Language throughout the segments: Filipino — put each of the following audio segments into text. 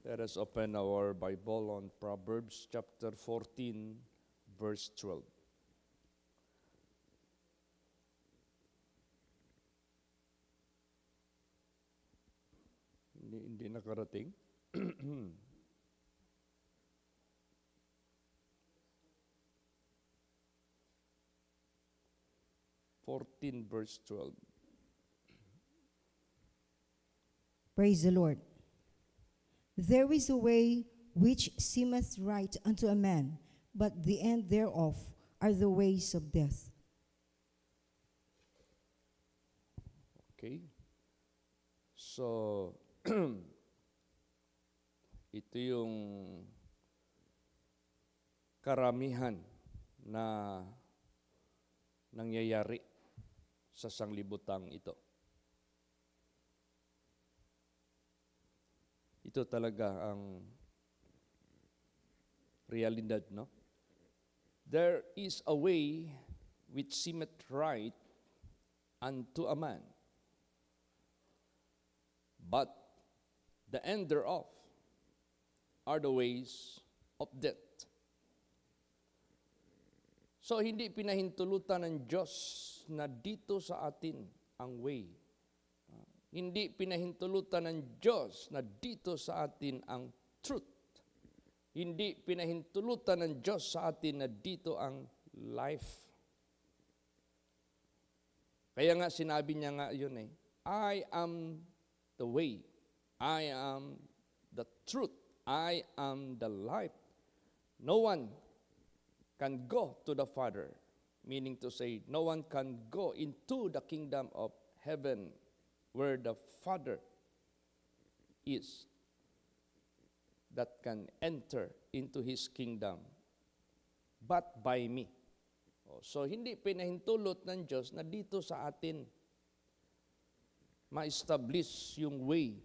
Let us open our Bible on Proverbs chapter 14, verse 12. Hindi nakarating. 14, verse 12. Praise the Lord. There is a way which seemeth right unto a man, but the end thereof are the ways of death. Okay. So, ito yung karamihan na nangyayari sa sanglibutang ito. Ito talaga ang realidad, no? There is a way which seemeth right unto a man, but the end thereof are the ways of death. So, hindi pinahintulutan ng Diyos na dito sa atin ang way. Hindi pinahintulutan ng Diyos na dito sa atin ang truth. Hindi pinahintulutan ng Diyos sa atin na dito ang life. Kaya nga sinabi niya nga yun I am the way. I am the truth. I am the life. No one can go to the Father. Meaning to say, no one can go into the kingdom of heaven where the Father is, that can enter into His kingdom, but by me. So, hindi pinahintulot ng Diyos na dito sa atin ma-establish yung way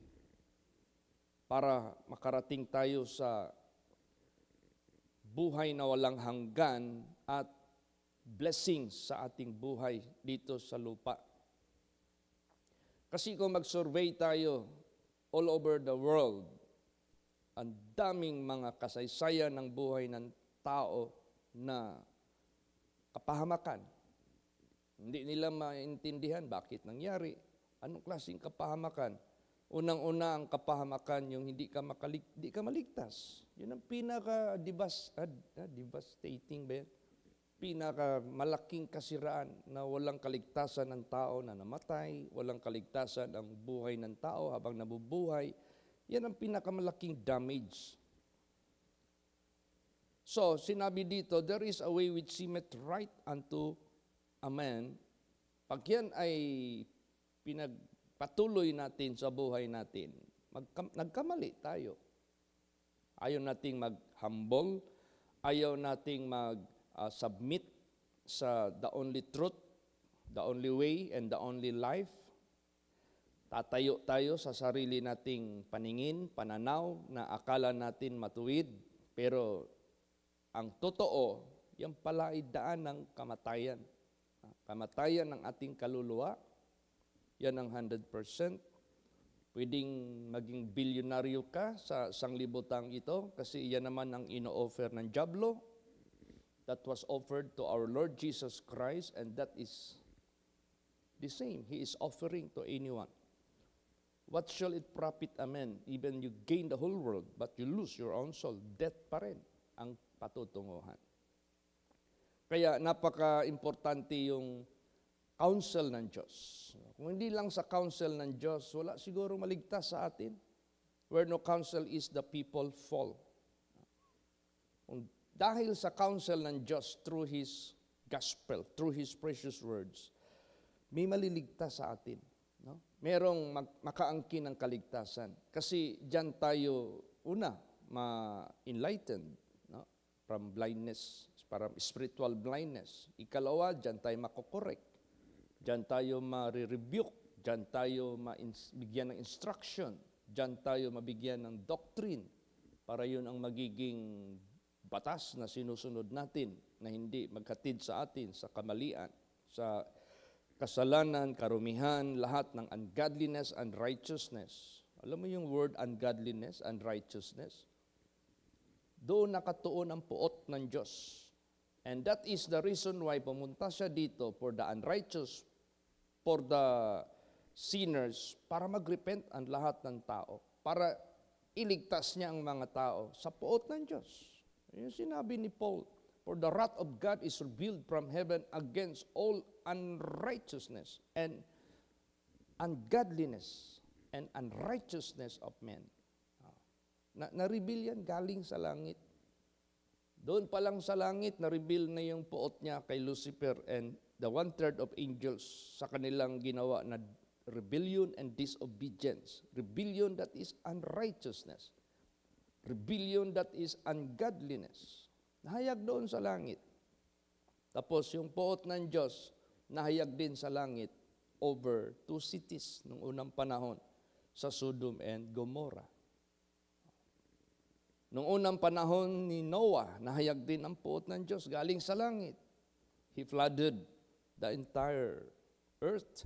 para makarating tayo sa buhay na walang hanggan at blessings sa ating buhay dito sa lupa. Kasi kung mag-survey tayo all over the world, ang daming mga kasaysayan ng buhay ng tao na kapahamakan. Hindi nila maintindihan bakit nangyari. Anong klaseng kapahamakan? Unang-una ang kapahamakan yung hindi ka maligtas. Yun ang devastating ba yan? Pinakamalaking kasiraan na walang kaligtasan ng tao na namatay, walang kaligtasan ang buhay ng tao habang nabubuhay. Yan ang pinakamalaking damage. So, sinabi dito, there is a way which seemeth right unto a man. Pag yan ay pinagpatuloy natin sa buhay natin, nagkamali tayo. Ayaw nating mag-humble, ayaw nating submit sa the only truth, the only way, and the only life. Tatayo tayo sa sarili nating paningin, pananaw, na akala natin matuwid, pero ang totoo, yan pala ay daan ng kamatayan. Kamatayan ng ating kaluluwa, yan ang 100%. Pwedeng maging bilyonaryo ka sa sanglibutang ito, kasi yan naman ang ino-offer ng dyablo. That was offered to our Lord Jesus Christ, and that is the same. He is offering to anyone. What shall it profit a man? Even you gain the whole world, but you lose your own soul. Death pa rin ang patutunguhan. Kaya napaka-importante yung counsel ng Diyos. Kung hindi lang sa counsel ng Diyos, wala siguro maligtas sa atin. Where no counsel is, the people fall. Dahil sa counsel ng Diyos through His gospel, through His precious words, may maliligtas sa atin. No? Merong makaangkin ng kaligtasan. Kasi diyan tayo, ma-enlightened, no? From blindness, from spiritual blindness. Ikalawa, diyan tayo makokorek. Diyan tayo ma-rebuke. Diyan tayo mabigyan ng instruction. Diyan tayo mabigyan ng doctrine. Para yun ang magiging batas na sinusunod natin na hindi maghatid sa atin sa kamalian, sa kasalanan, karumihan, lahat ng ungodliness and righteousness. Alam mo yung word ungodliness and righteousness? Doon nakatuon ang puot ng Diyos. And that is the reason why pumunta siya dito for the unrighteous, for the sinners, para magrepent ang lahat ng tao, para iligtas niya ang mga tao sa puot ng Diyos. Yung sinabi ni Paul, for the wrath of God is revealed from heaven against all unrighteousness and ungodliness and unrighteousness of men. Na-reveal yan galing sa langit. Doon pa lang sa langit, na-reveal na yung puot niya kay Lucifer and the 1/3 of angels sa kanilang ginawa na rebellion and disobedience. Rebellion that is unrighteousness. Rebellion that is ungodliness. Nahayag doon sa langit. Tapos yung puot ng Diyos, nahayag din sa langit over 2 cities nung unang panahon sa Sodom and Gomorrah. Nung unang panahon ni Noah, nahayag din ang puot ng Diyos galing sa langit. He flooded the entire earth.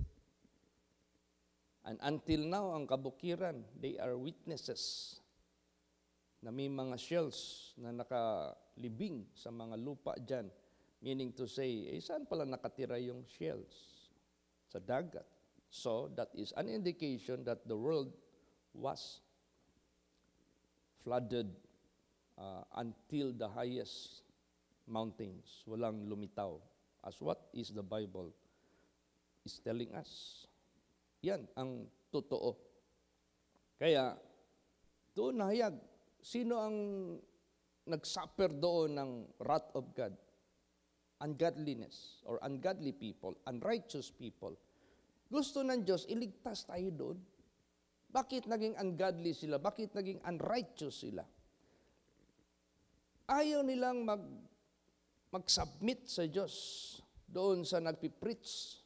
And until now, ang kabukiran, they are witnesses na may mga shells na nakalibing sa mga lupa dyan. Meaning to say, saan pala nakatira yung shells? Sa dagat. So, that is an indication that the world was flooded until the highest mountains. Walang lumitaw. As what is the Bible is telling us. Yan ang totoo. Kaya, doon nahayag. Sino ang nagsuffer doon ng wrath of God? Ungodliness or ungodly people, unrighteous people. Gusto ng Diyos, iligtas tayo doon. Bakit naging ungodly sila? Bakit naging unrighteous sila? Ayaw nilang mag-submit sa Diyos doon sa nagpipreach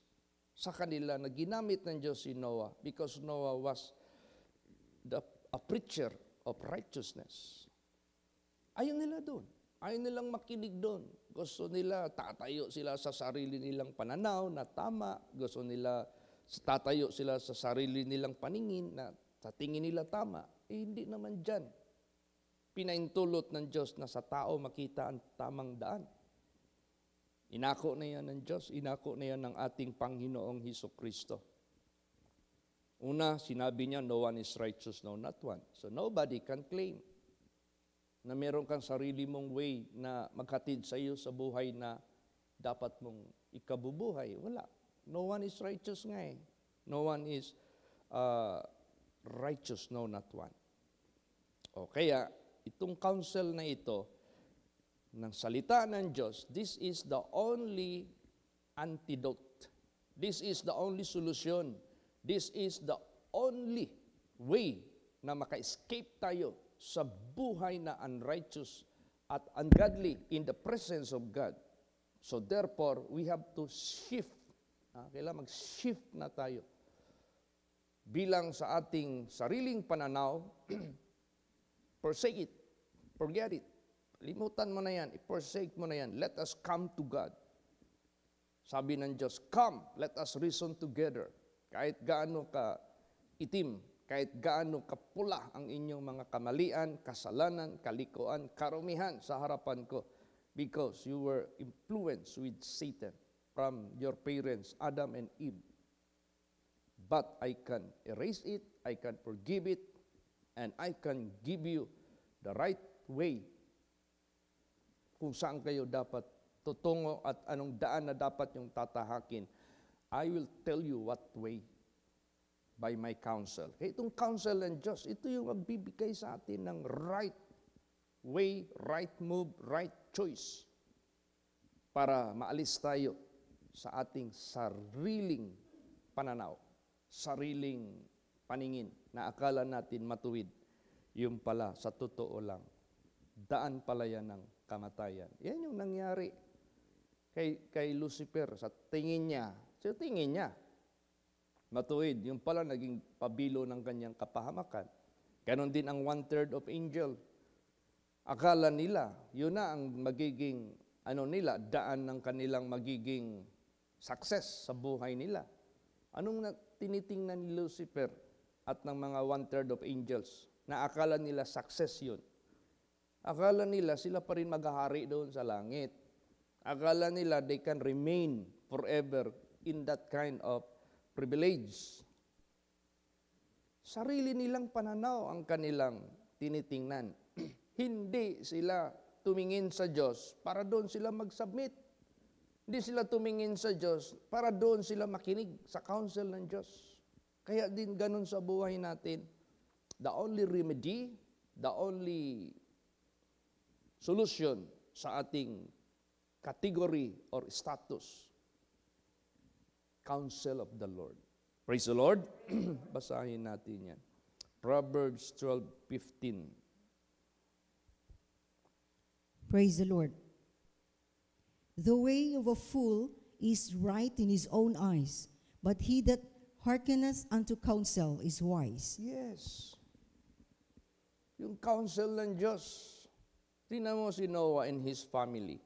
sa kanila na ginamit ng Diyos si Noah because Noah was a preacher of righteousness. Ayaw nila doon. Ayaw nilang makinig doon. Gusto nila tatayo sila sa sarili nilang pananaw na tama. Gusto nila tatayo sila sa sarili nilang paningin na sa tingin nila tama. Hindi naman dyan. Pinaintulot ng Diyos na sa tao makita ang tamang daan. Inako na yan ng Diyos, inako na yan ng ating Panginoong Hesukristo. Una, sinabi niya, no one is righteous, no, not one. So nobody can claim na meron kang sarili mong way na maghatid sa iyo sa buhay na dapat mong ikabubuhay. Wala. No one is righteous nga eh. No one is righteous, no, not one. O kaya, itong counsel na ito, ng salita ng Diyos, this is the only antidote. This is the only solution. This is the only way na maka-escape tayo sa buhay na unrighteous at ungodly in the presence of God. So therefore, we have to shift. Kailangan mag-shift na tayo. Bilang sa ating sariling pananaw, forsake it. Forget it. Limutan mo na yan. I-forsake mo na yan. Let us come to God. Sabi ng Diyos, come, let us reason together. Kahit gaano ka itim, kahit gaano ka pula ang inyong mga kamalian, kasalanan, kalikuan, karumihan sa harapan ko. Because you were influenced with Satan from your parents, Adam and Eve. But I can erase it, I can forgive it, and I can give you the right way kung saan kayo dapat tutungo at anong daan na dapat yung tatahakin. I will tell you what way by my counsel. Kaya itong counsel ng Diyos, ito yung magbibigay sa atin ng right way, right move, right choice para maalis tayo sa ating sariling pananaw, sariling paningin na akala natin matuwid. Yung pala, sa totoo lang, daan pala yan ng kamatayan. Yan yung nangyari kay Lucifer sa tingin niya. Sa tingin niya, matuwid. Yung pala naging pabilo ng kanyang kapahamakan. Ganon din ang 1/3 of angel. Akala nila, yun na ang magiging, daan ng kanilang magiging success sa buhay nila. Anong tinitingnan ni Lucifer? at ng mga one-third of angels na akala nila success yun. Akala nila sila pa rin maghahari doon sa langit. Akala nila they can remain forever in that kind of privilege. Sarili nilang pananaw ang kanilang tinitingnan. Hindi sila tumingin sa Diyos para doon sila mag-submit. Hindi sila tumingin sa Diyos para doon sila makinig sa counsel ng Diyos. Kaya din ganun sa buhay natin. The only remedy, the only solution sa ating category or status, counsel of the Lord. Praise the Lord. Basahin natin yan. Proverbs 12:15. Praise the Lord. The way of a fool is right in his own eyes, but he that hearkeneth unto counsel is wise. Yes. Yung counsel ng Diyos. Tingnan mo si Noah and his family.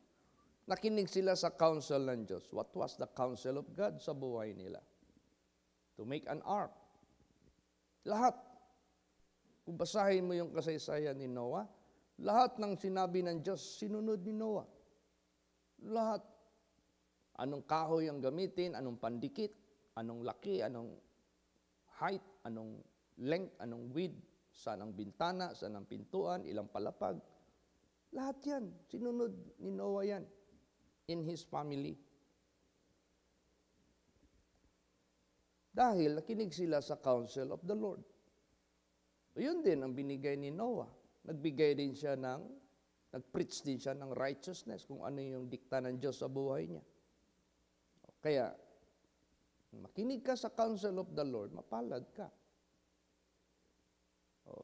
Nakinig sila sa counsel ng Diyos. What was the counsel of God sa buhay nila? To make an ark. Lahat. Kung basahin mo yung kasaysayan ni Noah, lahat ng sinabi ng Diyos, sinunod ni Noah. Lahat. Anong kahoy ang gamitin, anong pandikit, anong laki, anong height, anong length, anong width, saan ang bintana, saan ang pintuan, ilang palapag. Lahat yan, sinunod ni Noah yan in his family. Dahil nakinig sila sa counsel of the Lord. Yun din ang binigay ni Noah. Nagpreach din siya ng righteousness, kung ano yung dikta ng Diyos sa buhay niya. Kaya, makinig ka sa counsel of the Lord, mapalad ka.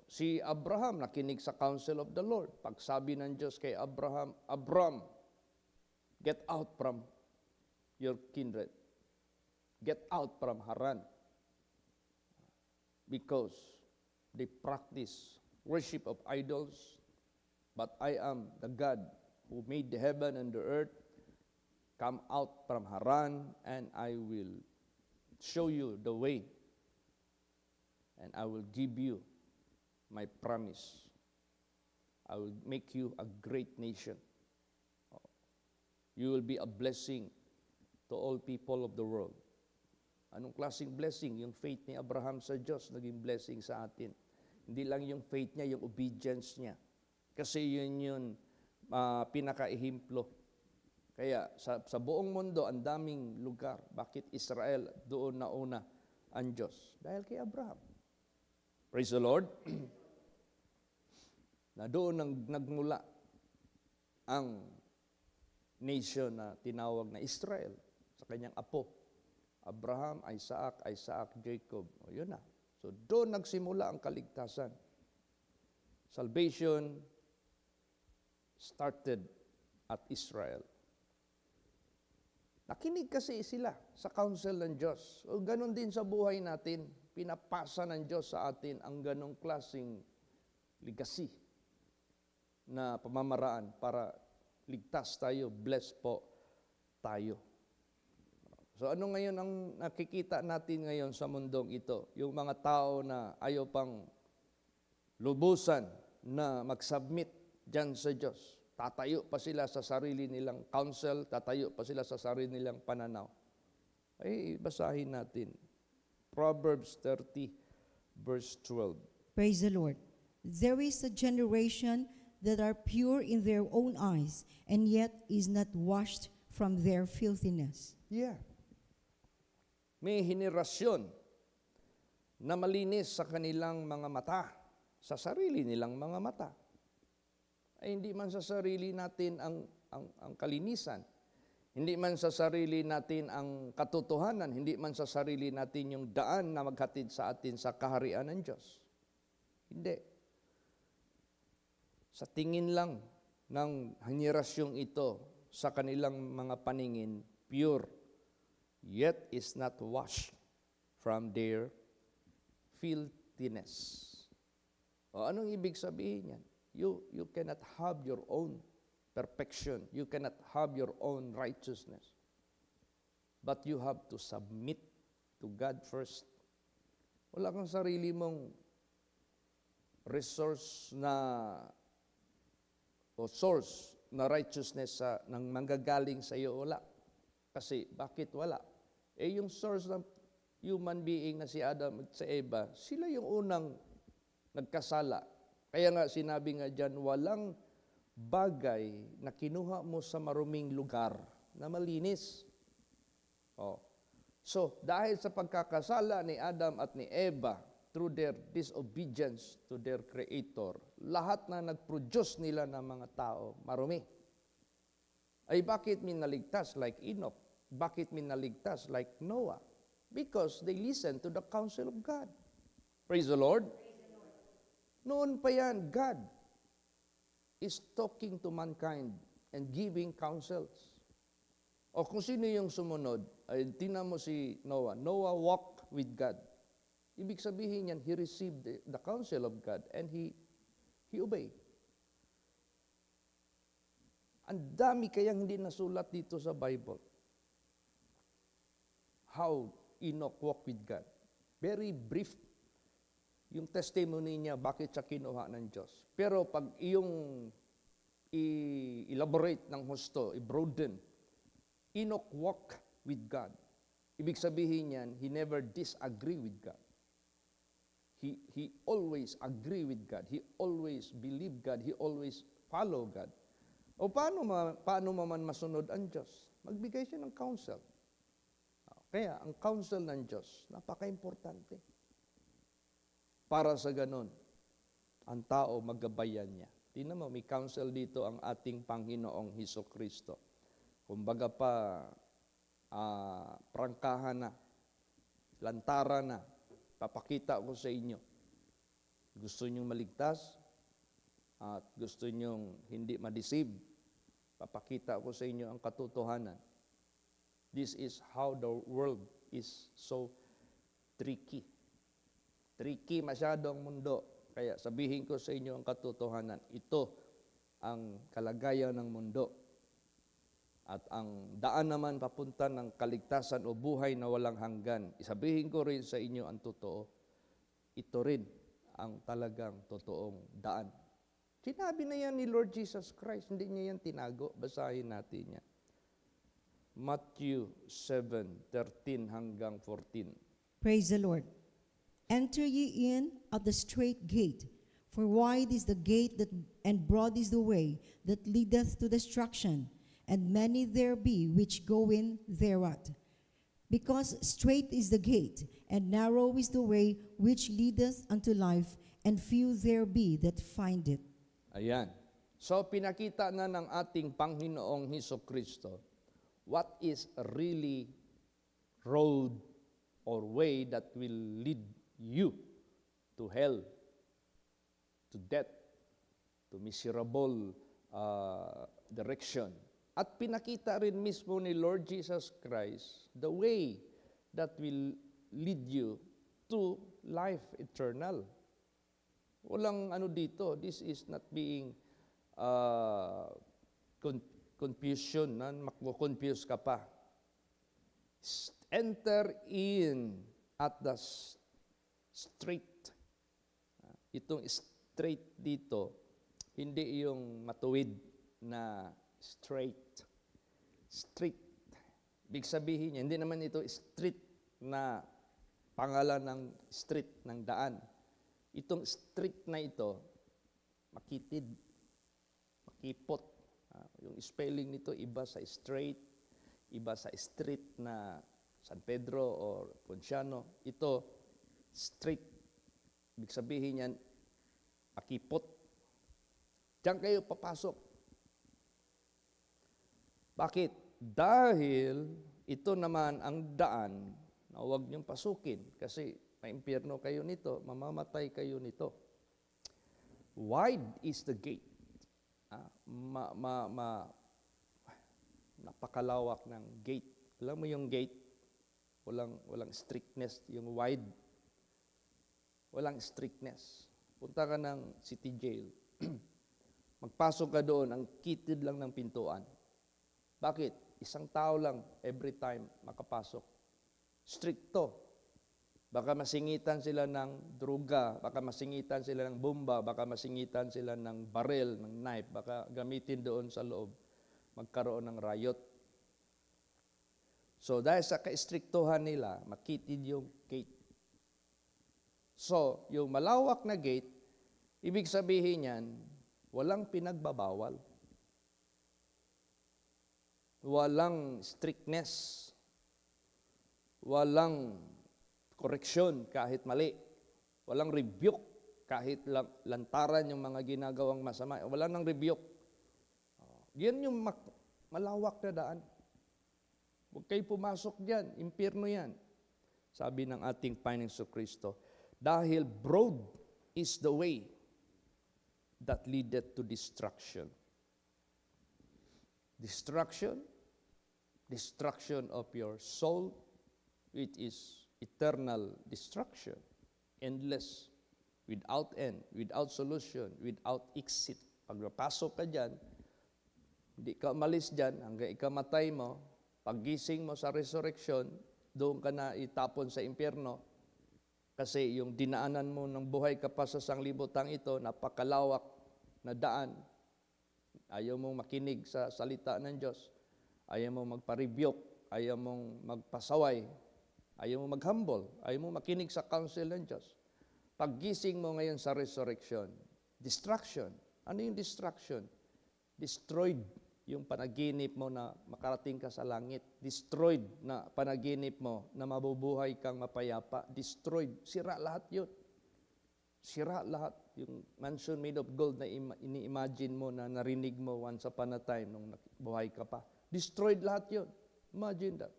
Si Abraham, nakinig sa counsel of the Lord. Pagsabi ng Diyos kay Abraham, Abram, get out from your kindred. Get out from Haran. Because they practice worship of idols, but I am the God who made the heaven and the earth. Come out from Haran, and I will show you the way, and I will give you my promise. I will make you a great nation. You will be a blessing to all people of the world. Anong klaseng blessing? Yung faith ni Abraham sa Diyos, naging blessing sa atin. Hindi lang yung faith niya, yung obedience niya. Kasi yun pinaka-ihimplo. Kaya sa buong mundo, ang daming lugar. Bakit Israel doon nauna ang Diyos? Dahil kay Abraham. Praise the Lord. Na doon nagmula ang nation na tinawag na Israel sa kanyang apo. Abraham, Isaac, Jacob. O yun na. So doon nagsimula ang kaligtasan. Salvation started at Israel. Nakinig kasi sila sa counsel ng Diyos. O ganun din sa buhay natin. Pinapasa ng Diyos sa atin ang ganong klaseng legacy na pamamaraan para ligtas tayo, blessed po tayo. So ano ngayon ang nakikita natin ngayon sa mundong ito? Yung mga tao na ayaw pang lubusan na mag-submit dyan sa Diyos. Tatayo pa sila sa sarili nilang counsel, tatayo pa sila sa sarili nilang pananaw. Ay, basahin natin. Proverbs 30, verse 12. Praise the Lord. There is a generation that are pure in their own eyes, and yet is not washed from their filthiness. Yeah. May henerasyon na malinis sa kanilang mga mata, sa sarili nilang mga mata. Ay hindi man sa sarili natin ang kalinisan, hindi man sa sarili natin ang katotohanan, hindi man sa sarili natin yung daan na maghatid sa atin sa kaharian ng Diyos. Hindi. Sa tingin lang ng henerasyong ito, sa kanilang mga paningin, pure, yet is not washed from their filthiness. O anong ibig sabihin yan? You cannot have your own perfection. You cannot have your own righteousness. But you have to submit to God first. Wala kang sarili mong resource na o source na righteousness nang manggagaling sa iyo. Wala. Kasi bakit wala? Yung source ng human being na si Adam at si Eva, sila yung unang nagkasala. Kaya nga sinabi nga dyan, walang bagay na kinuha mo sa maruming lugar na malinis. So, dahil sa pagkakasala ni Adam at ni Eva, through their disobedience to their Creator, lahat na nag-produce nila ng mga tao, marumi. Ay bakit minaligtas like Enoch? Bakit minaligtas like Noah? Because they listened to the counsel of God. Praise the Lord. Noon pa yan, God is talking to mankind and giving counsels. O kung sino yung sumunod, ay tingnan mo si Noah. Noah walked with God. Ibig sabihin yan, he received the counsel of God and he obeyed. Ang dami kayang hindi nasulat dito sa Bible. How Enoch walked with God. Very brief yung testimony niya, bakit siya kinuha ng Diyos. Pero pag iyong i-elaborate ng husto, i-broaden, Enoch walked with God. Ibig sabihin yan, he never disagree with God. He always agree with God. He always believe God. He always follow God. O paano man masunod ang Diyos? Magbigay siya ng counsel. Kaya ang counsel ng Diyos, napaka-importante. Para sa ganon, ang tao magabayan niya. Tingnan mo, may counsel dito ang ating Panginoong Hesukristo. Kumbaga pa, prangkahan na, lantaran na, papakita ko sa inyo. Gusto nyong maligtas at gusto nyong hindi ma-deceive, papakita ko sa inyo ang katotohanan. This is how the world is so tricky. Tricky masyadong mundo. Kaya sabihin ko sa inyo ang katotohanan. Ito ang kalagayan ng mundo. At ang daan naman papunta ng kaligtasan o buhay na walang hanggan. Isabihin ko rin sa inyo ang totoo. Ito rin ang talagang totoong daan. Sinabi na yan ni Lord Jesus Christ. Hindi niya yan tinago. Basahin natin yan. Matthew 7:13 hanggang 14. Praise the Lord. Enter ye in at the strait gate, for wide is the gate and broad is the way that leadeth to destruction, and many there be which go in thereat. Because strait is the gate, and narrow is the way which leadeth unto life, and few there be that find it. Ayan. So pinakita na ng ating Panginoong Hesukristo what is a really road or way that will lead you to hell, to death, to miserable direction. At pinakita rin mismo ni Lord Jesus Christ the way that will lead you to life eternal. Walang dito. This is not being confusion. Makukonfuse ka pa. Enter in at the straight. Itong straight dito, hindi yung matuwid na straight. Street. Big sabihin niya, hindi naman ito street na pangalan ng street, ng daan. Itong street na ito, makitid, makipot. Yung spelling nito, iba sa straight, iba sa street na San Pedro or Ponciano. Ito, street. Ibig sabihin yan, makipot. Diyan kayo papasok. Bakit? Dahil ito naman ang daan na huwag niyong pasukin kasi maimpyerno kayo nito, mamamatay kayo nito. Wide is the gate. Napakalawak ng gate. Alam mo yung gate? Walang strictness. Yung wide, walang strictness. Punta ka ng city jail. Magpasok ka doon, ang kitid lang ng pintuan. Bakit? Isang tao lang every time makapasok. Stricto. Baka masingitan sila ng druga, baka masingitan sila ng bomba, baka masingitan sila ng baril, ng knife, baka gamitin doon sa loob, magkaroon ng riot. So dahil sa kaistriktuhan nila, makitid yung gate. So, yung malawak na gate, ibig sabihin yan, walang pinagbabawal. Walang strictness. Walang koreksyon kahit mali. Walang rebuke kahit lantaran yung mga ginagawang masama. Wala nang rebuke. Yan yung malawak na daan. Huwag kayo pumasok dyan. Impyerno yan. Sabi ng ating Panginoong Kristo, dahil broad is the way that leadeth to destruction. Destruction of your soul, which is eternal destruction, endless, without end, without solution, without exit. Pag napasok ka dyan, hindi ka umalis dyan, hanggang ikamatay mo, paggising mo sa resurrection, doon ka na itapon sa impyerno, kasi yung dinaanan mo ng buhay ka pa sa sanglibutang ito, napakalawak na daan. Ayaw mong makinig sa salita ng Diyos. Ayaw mong magpa-rebuke. Ayaw mong magpasaway. Ayaw mong mag-humble. Ayaw mong makinig sa counsel ng Diyos. Paggising mo ngayon sa resurrection, distraction. Ano yung distraction? Destroyed yung panaginip mo na makarating ka sa langit. Destroyed na panaginip mo na mabubuhay kang mapayapa. Destroyed. Sira lahat yun. Sira lahat. Yung mansion made of gold na ini-imagine mo na narinig mo once upon a time nung buhay ka pa. Destroyed lahat yun. Imagine that.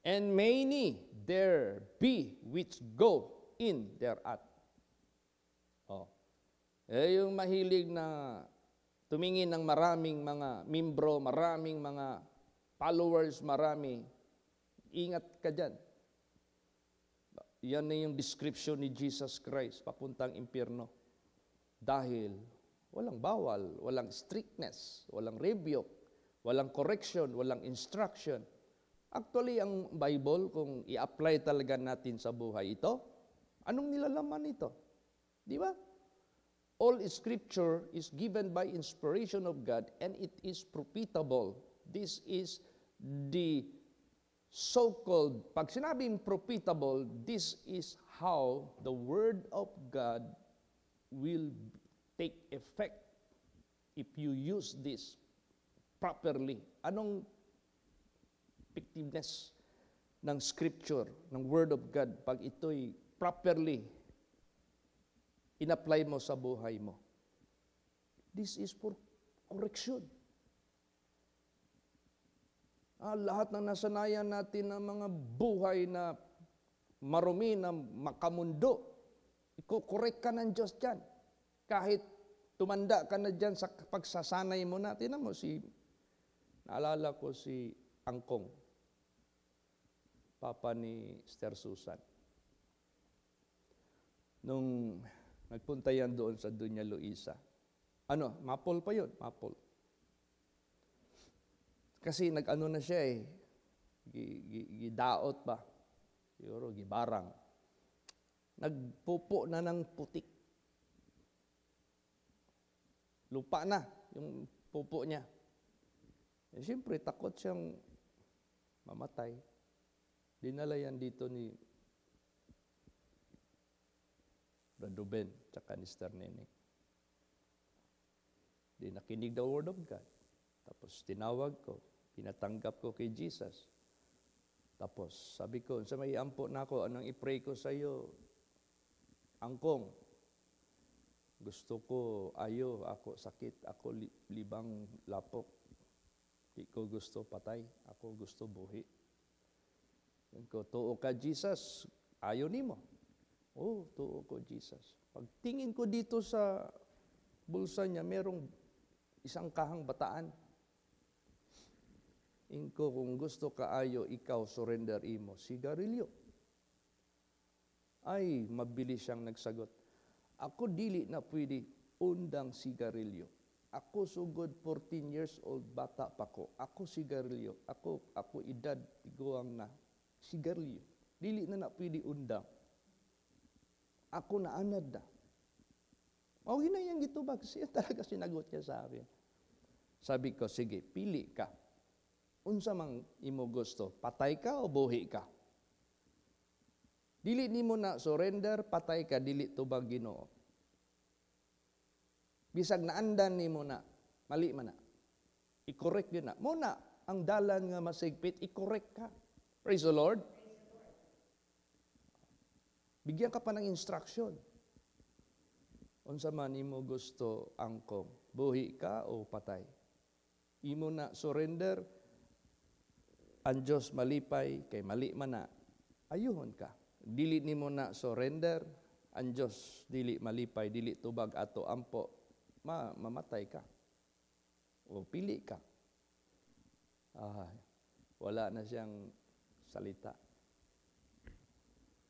And many there be which go in thereat. Oh. Yung mahilig na tumingin ng maraming mga membro, maraming mga followers, marami. Ingat ka dyan. Yan na yung description ni Jesus Christ, papuntang impyerno. Dahil walang bawal, walang strictness, walang rebuke, walang correction, walang instruction. Actually, ang Bible, kung i-apply talaga natin sa buhay ito, anong nilalaman ito? Di ba? All Scripture is given by inspiration of God and it is profitable. This is the so-called, pag sinabing profitable, this is how the Word of God will take effect if you use this properly. Anong effectiveness ng Scripture, ng Word of God, pag ito'y properly in-apply mo sa buhay mo? This is for correction. Lahat ng nasanayan natin ng mga buhay na marumi, na makamundo, iko-correct ka ng Diyos dyan. Kahit tumanda ka na dyan sa pagsasanay mo na. Tingnan mo, naalala ko si Angkong, papa ni Sister Susan. Nung nagpunta yan doon sa Dunya Luisa. Mapol pa yun, mapol. Kasi nag-ano na siya gidaot ba? Siguro, gibarang. Nagpupo na ng putik. Lupa na yung pupo niya. Siyempre, takot siyang mamatay. Dinala yan dito ni Brother Ben, tsaka ni Sister Neneng. Di nakinig the Word of God. Tapos tinawag ko, pinatanggap ko kay Jesus. Tapos sabi ko, sa may ampo na ako, anong i-pray ko sa iyo? Angkong, gusto ko, ako sakit, ako libang lapok. Di ko gusto patay, ako gusto buhi. Ko, tuo ka Jesus, ayaw nimo. Tuo ko Jesus. Pagtingin ko dito sa bulsa niya, merong isang kahang bataan. Inko, kung gusto kaayo, ikaw surrender imo, sigarilyo. Ay, mabilis siyang nagsagot. Ako dili na pwede undang sigarilyo. Ako sugod 14 years old, bata pa ko. Ako sigarilyo. Ako edad, tiguang na. Sigarilyo. Dili na pwede undang. Ako na anad na. O, ginayang gitubag. Siya talaga sinagot niya sa akin. Sabi ko, sige, pili ka. Unsa mang imo gusto, patay ka o buhi ka? Dili nimo na surrender, patay ka, dili tubag Ginoo. Bisag naandan nimo na, mali man na. I-correct yun na. Muna, ang dalan nga masigpit, i-correct ka. Praise the Lord. Bigyan ka pa ng instruction. Unsa man imo gusto angkong, buhi ka o patay? Imo na surrender, ang Diyos malipay, kay mali man na, ayuhon ka. Dili nimo na surrender, ang Diyos dili malipay, dili tubag ato ampo, mamatay ka. O pili ka. Wala na siyang salita.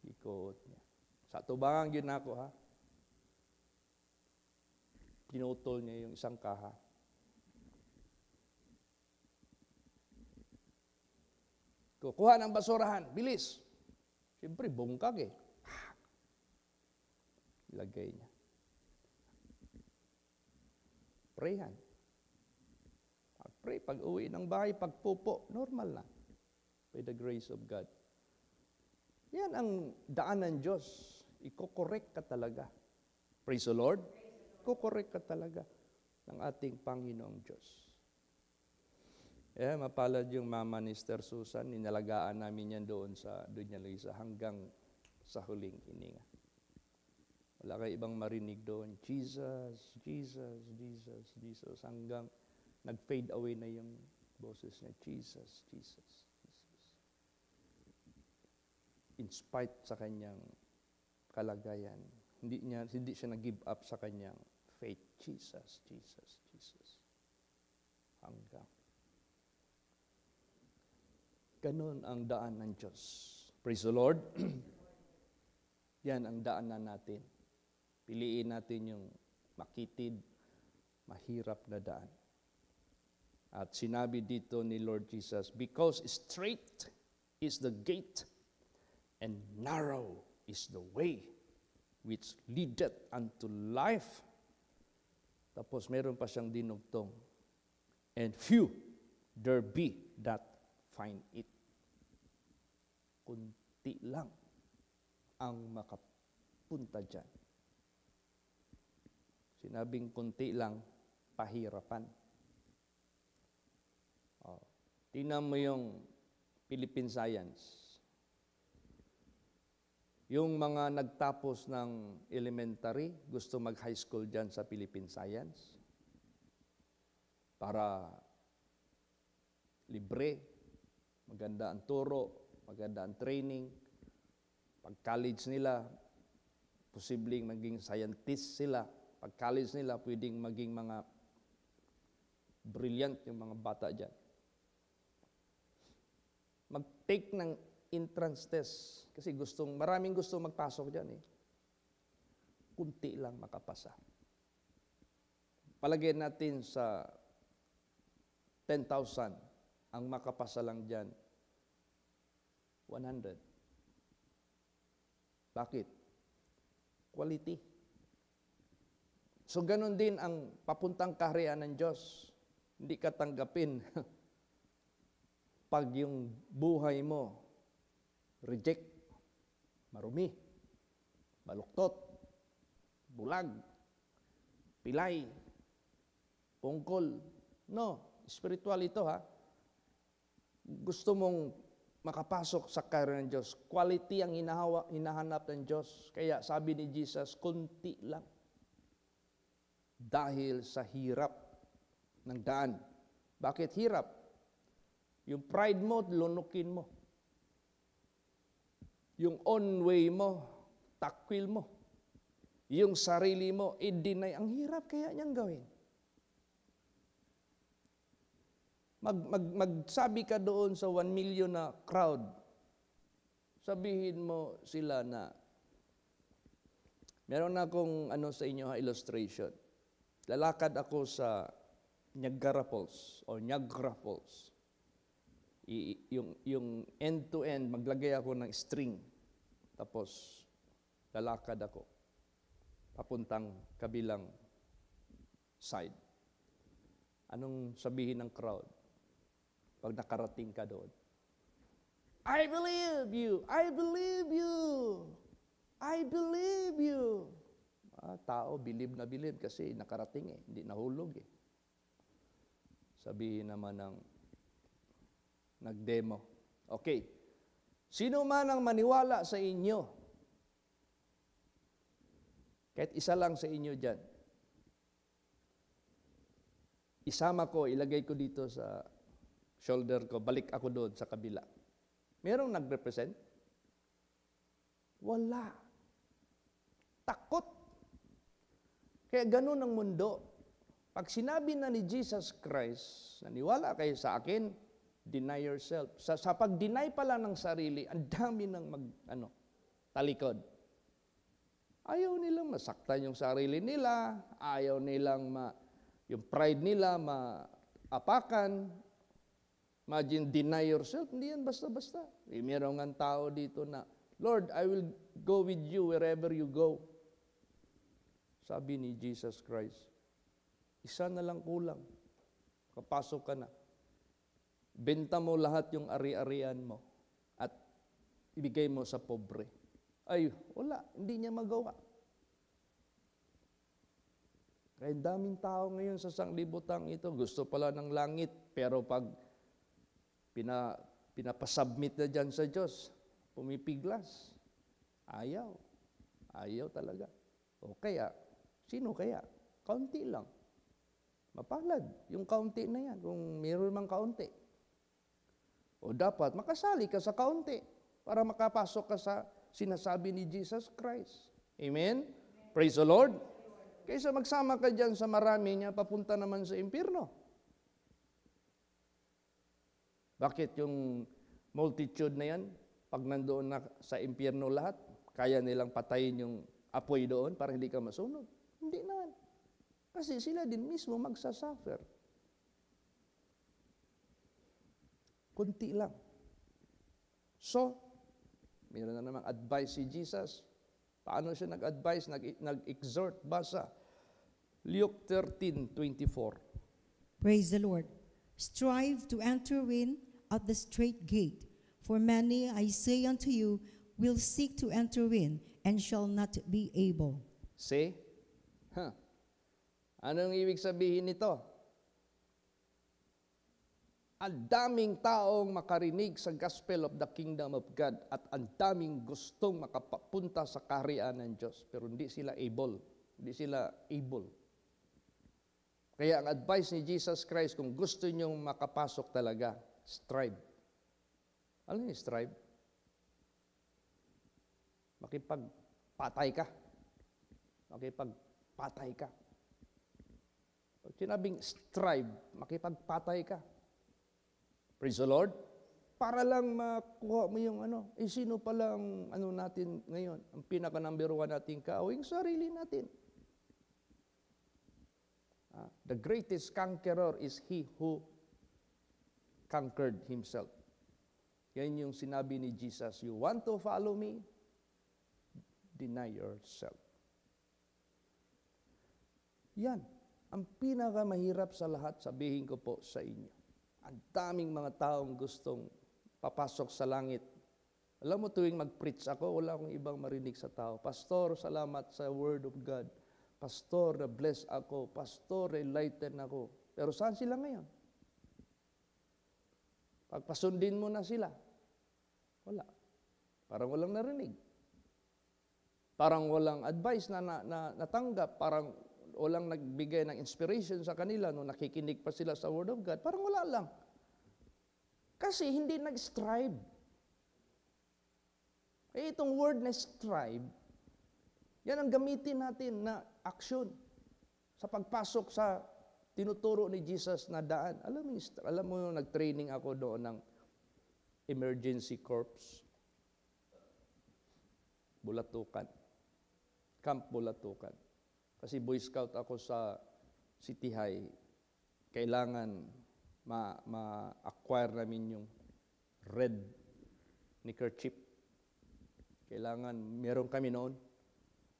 Ikuot niya. Sa tubangan yun ako, ha? Pinutol niya yung isang kaha. Kukuha ng basurahan, bilis. Siyempre, bungkag eh. Ilagay niya. Prayhan. Pag-pray, pag-uwi ng bahay, pagpupo, normal na. By the grace of God. Yan ang daan ng Diyos. Iko-correct ka talaga. Praise the Lord. Iko-correct ka talaga ng ating Panginoong Diyos. Mapalad yung mama ni Sister Susan, ninalagaan namin yan doon sa Dunya Luisa hanggang sa huling hininga. Wala kayo ibang marinig doon. Jesus, Jesus, Jesus, Jesus. Hanggang nag-fade away na yung boses niya. Jesus, Jesus, Jesus. In spite sa kanyang kalagayan, hindi siya nag-give up sa kanyang faith. Jesus, Jesus, Jesus. Hanggang. Ganon ang daan ng Diyos. Praise the Lord. Yan ang daanan natin. Piliin natin yung makitid, mahirap na daan. At sinabi dito ni Lord Jesus, because straight is the gate and narrow is the way which leadeth unto life. Tapos meron pa siyang dinugtong, and few there be that find it. Kunti lang ang makapunta dyan. Sinabing kunti lang, pahirapan. Tingnan mo yung Philippine Science. Yung mga nagtapos ng elementary, gusto mag-high school dyan sa Philippine Science para libre, maganda ang turo, maganda ang training. Pag-college nila, posibleng maging scientist sila. Pag-college nila, pwedeng maging mga brilliant yung mga bata dyan. Mag-take ng entrance test kasi maraming gustong magpasok dyan eh. Kunti lang makapasa. Palagay natin sa 10,000, ang makapasa lang dyan, 100. Bakit? Quality. So ganun din ang papuntang kaharian ng Diyos. Hindi ka tanggapin pag yung buhay mo reject, marumi, baluktot, bulag, pilay, pungkol. No, spiritual ito ha. Gusto mong makapasok sa kaharian ng Diyos. Quality ang hinahanap ng Diyos. Kaya sabi ni Jesus, kunti lang. Dahil sa hirap ng daan. Bakit hirap? Yung pride mo, lunukin mo. Yung own way mo, takwil mo. Yung sarili mo, i-deny. Ang hirap kaya niyang gawin. Magsabi ka doon sa 1 million na crowd. Sabihin mo sila na, meron akong sa inyo illustration. Lalakad ako sa Niagara Falls o Niagara Falls. yung end to end, maglagay ako ng string. Tapos, lalakad ako. Papuntang kabilang side. Anong sabihin ng crowd pag nakarating ka doon? I believe you! I believe you! I believe you! Tao, believe na believe kasi nakarating hindi nahulog Sabihin naman ng nag-demo. Okay. Sino man ang maniwala sa inyo, kahit isa lang sa inyo dyan, isama ko, ilagay ko dito sa shoulder ko, balik ako doon sa kabila. Merong nag-represent? Wala. Takot. Kaya ganun ang mundo. Pag sinabi na ni Jesus Christ, naniwala kayo sa akin, deny yourself. Sa pag-deny pala ng sarili, ang dami ng talikod. Ayaw nilang masaktan yung sarili nila, ayaw nilang yung pride nila maapakan. Imagine, deny yourself. Hindi yan basta-basta. Mayroong nga tao dito na, Lord, I will go with you wherever you go. Sabi ni Jesus Christ, isa na lang kulang. Kapasok ka na. Benta mo lahat yung ari-arian mo at ibigay mo sa pobre. Ay, wala. Hindi niya magawa. Kaya daming tao ngayon sa sanglibutang ito, gusto pala ng langit, pero pag pinapasubmit na dyan sa Diyos, pumipiglas. Ayaw. Ayaw talaga. O kaya, sino kaya? Kaunti lang. Mapalad yung kaunti na yan, kung mayroon mang kaunti. O dapat makasali ka sa kaunti para makapasok ka sa sinasabi ni Jesus Christ. Amen? Praise the Lord. Kaysa magsama ka dyan sa marami niya, papunta naman sa impyerno. Bakit yung multitude na yan, pag nandoon na sa impyerno lahat, kaya nilang patayin yung apoy doon para hindi ka masunog? Hindi naman. Kasi sila din mismo magsasuffer. Kunti lang. So, mayroon na namang advice si Jesus. Paano siya nag-advise, nag-exhort? Basa. Luke 13:24. Praise the Lord. Strive to enter in at the straight gate, for many, I say unto you, will seek to enter in, and shall not be able. See? Anong ibig sabihin nito? Ang daming taong makarinig sa gospel of the kingdom of God at ang daming gustong makapapunta sa kaharian ng Diyos, pero hindi sila able. Hindi sila able. Kaya ang advice ni Jesus Christ, kung gusto nyong makapasok talaga, strive. Alam niyo strive? Makipagpatay ka. Makipagpatay ka. Pag sinabing strive, makipagpatay ka. Praise the Lord. Para lang makuha mo yung sino pala ang natin ngayon? Ang pinaka-number 1 nating kaawing sarili natin. The greatest conqueror is he who conquered himself. Yan yung sinabi ni Jesus. You want to follow me? Deny yourself. Yan. Ang pinakamahirap sa lahat, sabihin ko po sa inyo. Ang daming mga taong gustong papasok sa langit. Alam mo, tuwing mag-preach ako, wala akong ibang marinig sa tao. Pastor, salamat sa Word of God. Pastor, na-bless ako. Pastor, enlighten ako. Pero saan sila ngayon? Pagpasundin mo na sila. Wala. Parang walang narinig. Parang walang advice na natanggap. Parang walang nagbigay ng inspiration sa kanila nung nakikinig pa sila sa Word of God. Parang wala lang. Kasi hindi nag-strive. Itong word na strive, yan ang gamitin natin na action sa pagpasok sa tinuturo ni Jesus na daan. Alam mo nag-training ako doon ng emergency corps. Bulatukan. Camp Bulatukan. Kasi Boy Scout ako sa City High. Kailangan ma-acquire namin yung red neckerchief. Kailangan, meron kami noon.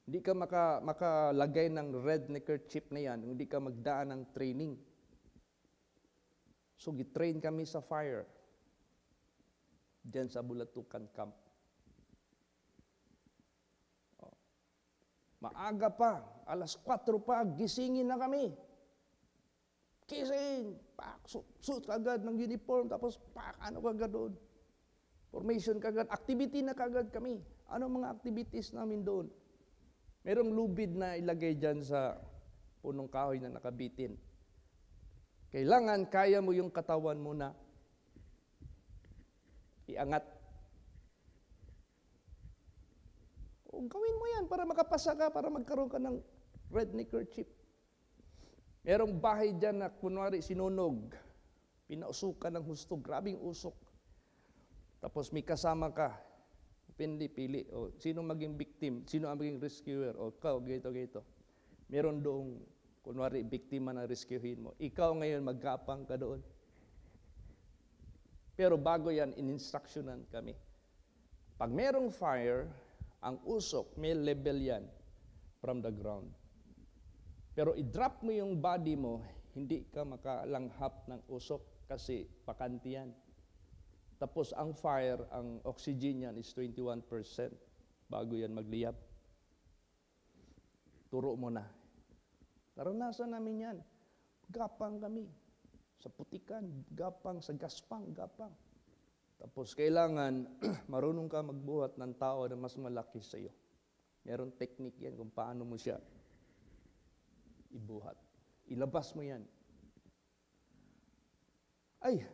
Hindi ka makalagay ng red neckerchief na yan, hindi ka magdaan ng training. So, gitrain kami sa fire. Diyan sa Bulatukan Camp. Maaga pa, alas 4 pa, gisingin na kami. Gising, pak, suit kagad ng uniform, tapos pak, ano kagad doon. Formation kagad, activity na kagad kami. Ano mga activities namin doon? Merong lubid na ilagay dyan sa punong kahoy na nakabitin. Kailangan kaya mo yung katawan mo na iangat. O, gawin mo yan para makapasa ka, para magkaroon ka ng red neckerchief. Merong bahay dyan na kunwari sinunog, pinausukan ng husto, grabing usok. Tapos may kasama ka, pili. O, sino maging victim, sino ang maging rescuer, o ikaw, gito. Meron doong, kunwari, biktima na rescuehin mo. Ikaw ngayon, maggapang ka doon. Pero bago yan, in-instructionan kami. Pag merong fire, ang usok, may level yan from the ground. Pero i-drop mo yung body mo, hindi ka makalanghap ng usok kasi pakanti yan. Tapos ang fire, ang oxygen yan is 21% bago yan magliyab. Turo mo na. Naranasan namin yan. Gapang kami. Sa putikan, gapang, sa gaspang, gapang. Tapos kailangan marunong ka magbuhat ng tao na mas malaki sa iyo. Meron technique yan kung paano mo siya ibuhat. Ilabas mo yan. Ay,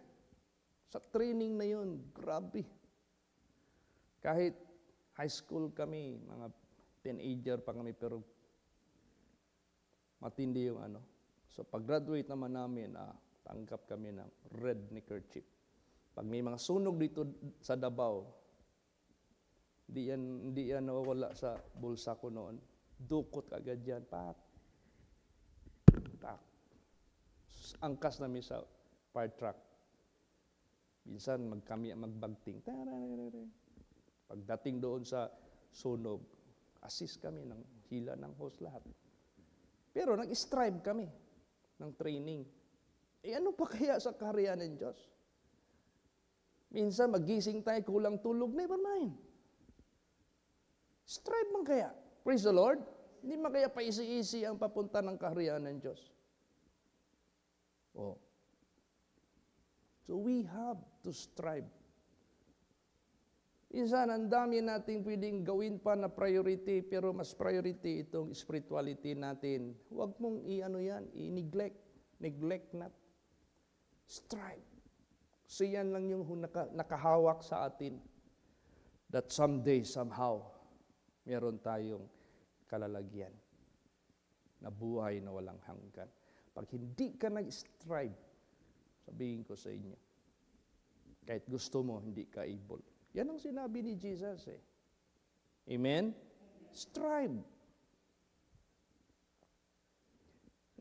sa training na yun, grabe. Kahit high school kami, mga teenager pa kami, pero matindi yung ano. So pag-graduate naman namin, tanggap kami ng red neckerchief. Pag may mga sunog dito sa Davao, hindi yan nawawala sa bulsa ko noon. Dukot agad yan. Pak. Angkas namin sa fire truck. Minsan kami magbagting. Pagdating doon sa sunog, assist kami ng hila ng hose lahat. Pero nag-strive kami ng training. Ano pa kaya sa kaharian ng Diyos? Minsan magising tayo, kulang tulog, never mind. Strive man kaya. Praise the Lord. Hindi man kaya paisi-isi ang papunta ng kaharian ng Diyos. Oh. So we have to strive. Minsan, ang dami nating pwedeng gawin pa na priority, pero mas priority itong spirituality natin. Huwag mong i-neglect. Neglect not. Strive. So yan lang yung nakahawak sa atin. That someday, somehow, meron tayong kalalagyan na buhay na walang hanggan. Pag hindi ka nag-strive, sabihin ko sa inyo, kahit gusto mo, hindi ka able. Yan ang sinabi ni Jesus eh. Amen? Strive.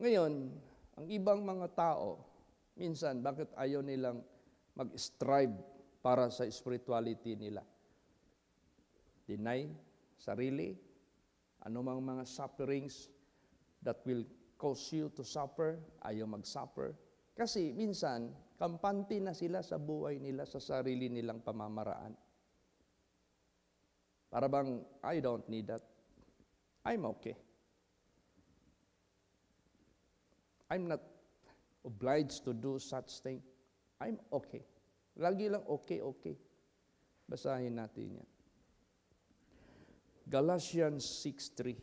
Ngayon, ang ibang mga tao, minsan, bakit ayaw nilang mag-strive para sa spirituality nila? Deny sarili, anumang mga sufferings that will cause you to suffer, ayaw mag-suffer. Kasi minsan, kampante na sila sa buhay nila, sa sarili nilang pamamaraan. Para bang, I don't need that. I'm okay. I'm not obliged to do such thing. I'm okay. Lagi lang okay. Basahin natin yan. Galatians 6:3.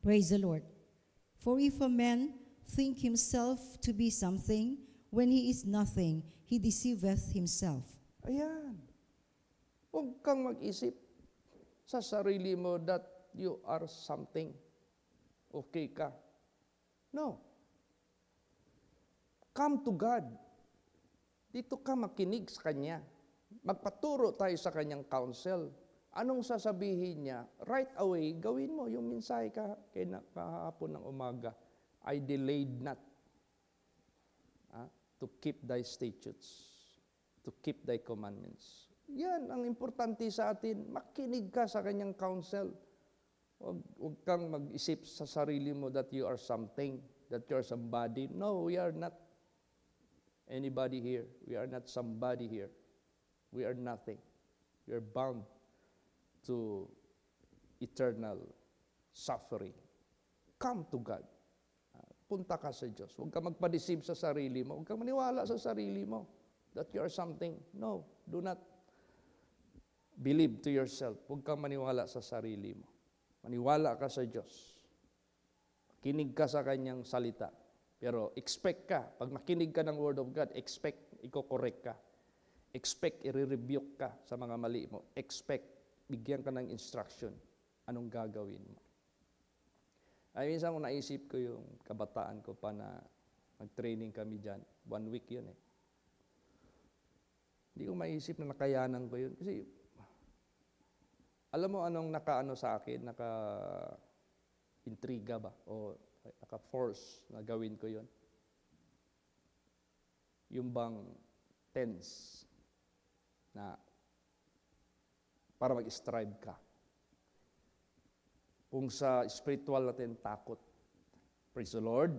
Praise the Lord. For if a man think himself to be something, when he is nothing, he deceiveth himself. Ayan. Huwag kang mag-isip sa sarili mo that you are something. Okay ka. No. Come to God. Dito ka makinig sa Kanya. Magpaturo tayo sa Kanyang counsel. Anong sasabihin niya? Right away, gawin mo yung mensahe kahapon ng umaga. I delayed not to keep thy statutes. to keep thy commandments. Yan ang importante sa atin. Makinig ka sa kanyang counsel. Huwag kang mag-isip sa sarili mo that you are something, that you are somebody. No, we are not anybody here. We are not somebody here. We are nothing. We are bound to eternal suffering. Come to God. Punta ka sa Diyos. Huwag ka magpa-deceive sa sarili mo. Huwag kang maniwala sa sarili mo that you are something. No, do not believe to yourself. Huwag kang maniwala sa sarili mo. Maniwala ka sa Diyos. Kinig ka sa Kanyang salita. Pero expect ka. Pag makinig ka ng Word of God, expect i-correct ka. Expect i-rebuke ka sa mga mali mo. Expect bigyan ka ng instruction. Anong gagawin mo? Ay, minsan ko naisip ko yung kabataan ko pa na mag-training kami dyan. 1 week yun eh. Hindi ko maisip na nakayanan ko yun. Kasi, alam mo anong nakaano sa akin? Naka-intriga ba? O naka-force na gawin ko yun? Yung bang tense na para mag-strive ka. Kung sa spiritual natin, takot. Praise the Lord.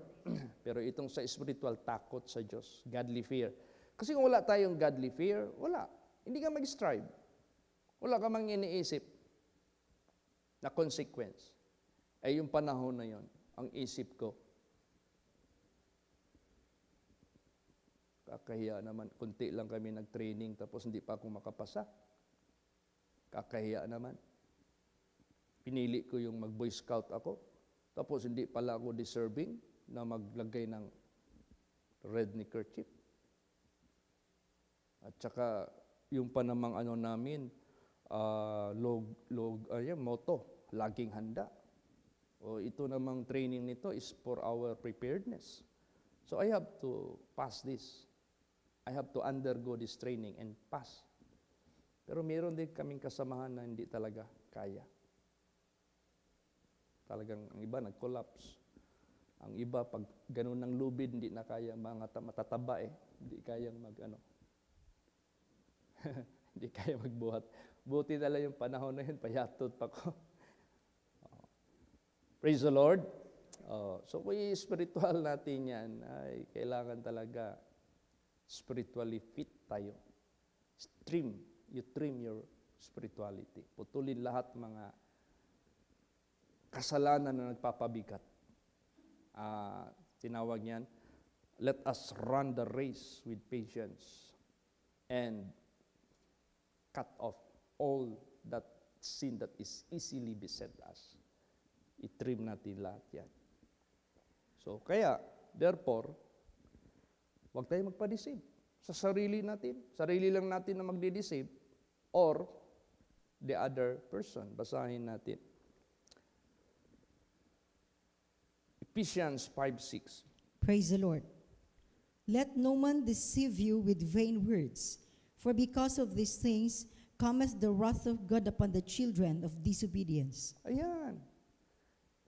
Pero itong sa spiritual, takot sa Diyos. Godly fear. Kasi kung wala tayong godly fear, wala. Hindi ka mag-strive. Wala ka mang iniisip na consequence. Ay yung panahon na yon, ang isip ko, kakahiya naman, kunti lang kami nag-training tapos hindi pa ako makapasa. Kakahiya naman. Pinili ko yung mag-Boy Scout ako. Tapos hindi pala ako deserving na maglagay ng red neckerchief. At saka yung pa namang ano namin, motto, laging handa. O ito namang training nito is for our preparedness. So I have to pass this. I have to undergo this training and pass. Pero meron din kaming kasamahan na hindi talaga kaya. Talagang ang iba nag-collapse. Ang iba pag ganun ng lubid hindi na kaya, mga matataba eh. Hindi kayang hindi kaya magbuhat. Buti na lang yung panahon na yun, payatot pa ko. Praise the Lord. So kung spiritual natin yan, ay kailangan talaga spiritually fit tayo. You trim your spirituality. Putulin lahat mga kasalanan na nagpapabigat. Tinawag niyan, let us run the race with patience and cut off all that sin that is easily beset us. I-trim natin lahat yan. So, kaya, therefore, huwag tayo magpa-deceive sa sarili natin. Sarili lang natin na magde-deceive or the other person. Basahin natin. Ephesians 5:6. Praise the Lord. Let no man deceive you with vain words, for because of these things cometh the wrath of God upon the children of disobedience. Ayan.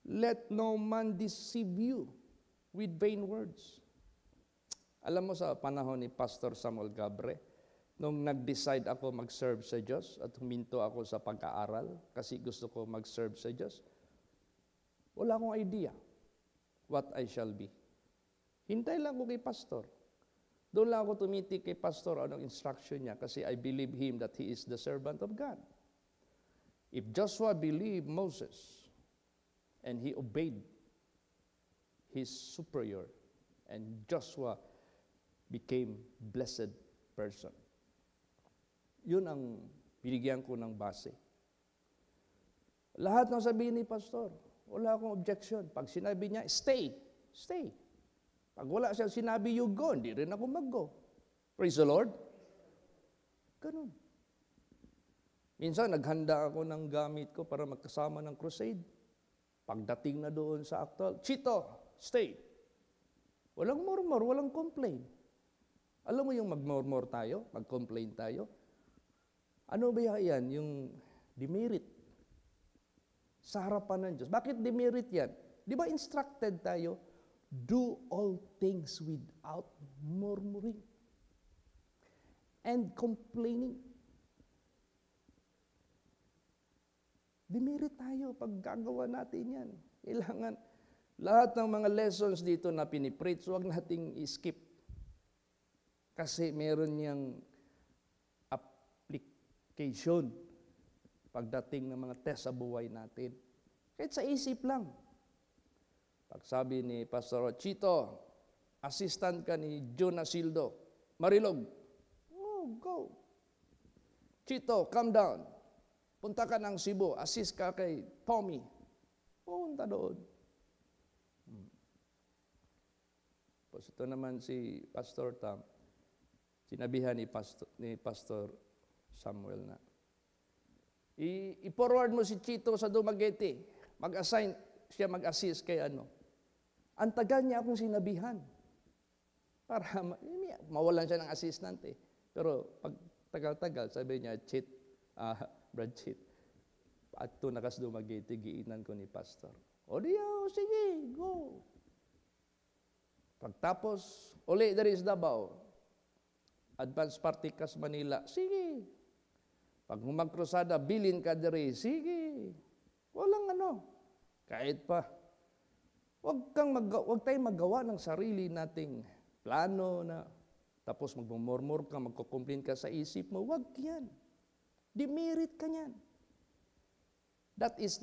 Let no man deceive you with vain words. Alam mo sa panahon ni Pastor Samuel Gabre, nung nag-decide ako mag-serve sa Diyos at huminto ako sa pag-aaral kasi gusto ko mag-serve sa Diyos, wala akong idea what I shall be. Hintay lang ko kay Pastor. Doon lang ako tumitik kay Pastor anong instruction niya kasi I believe him that he is the servant of God. If Joshua believed Moses and he obeyed his superior and Joshua became blessed person. Yun ang binigyan ko ng base. Lahat ng sabihin ni Pastor, wala akong objection. Pag sinabi niya, stay. Pag wala siyang sinabi, you go, hindi rin ako mag-go. Praise the Lord. Ganun. Minsan, naghanda ako ng gamit ko para magkasama ng crusade. Pagdating na doon sa actual, Chito, stay. Walang murmur, walang complain. Alam mo yung mag-murmur tayo, mag-complain tayo? Ano ba yan? Yung demerit. Sa harapan ng Diyos. Bakit demerit yan? Di ba instructed tayo, do all things without murmuring. and complaining. Dimirit tayo pag gagawa natin yan. Kailangan lahat ng mga lessons dito na pinipreach, huwag nating i-skip. Kasi meron niyang application pagdating ng mga test sa buhay natin. Kahit sa isip lang. Pag sabi ni Pastor Chito, assistant ka ni June Asildo, Marilog, oh, go. Chito, come down. Punta ka ng Cebu, assist ka kay Tommy. Punta doon. Tapos ito naman si Pastor Tam, sinabihan ni Pastor Samuel na, i-forward mo si Chito sa Dumaguete, mag-assign siya mag-assist kay ano. Ang tagal niya akong sinabihan para mawalan siya ng assistant eh. Pero pag tagal-tagal, sabi niya, Brad Chit, at ito nakas Dumaguete, giinan ko ni Pastor. O diyo, sige, go. Pagtapos, uli there is Davao. Advance Party Kas Manila, sige. Pag humagkrusada, bilin ka diri, sige. Walang ano. Kahit pa. Huwag tayong magawa ng sarili nating plano na tapos magmumurmur ka, magkukumplain ka sa isip mo. Huwag yan. Demerit ka yan. That is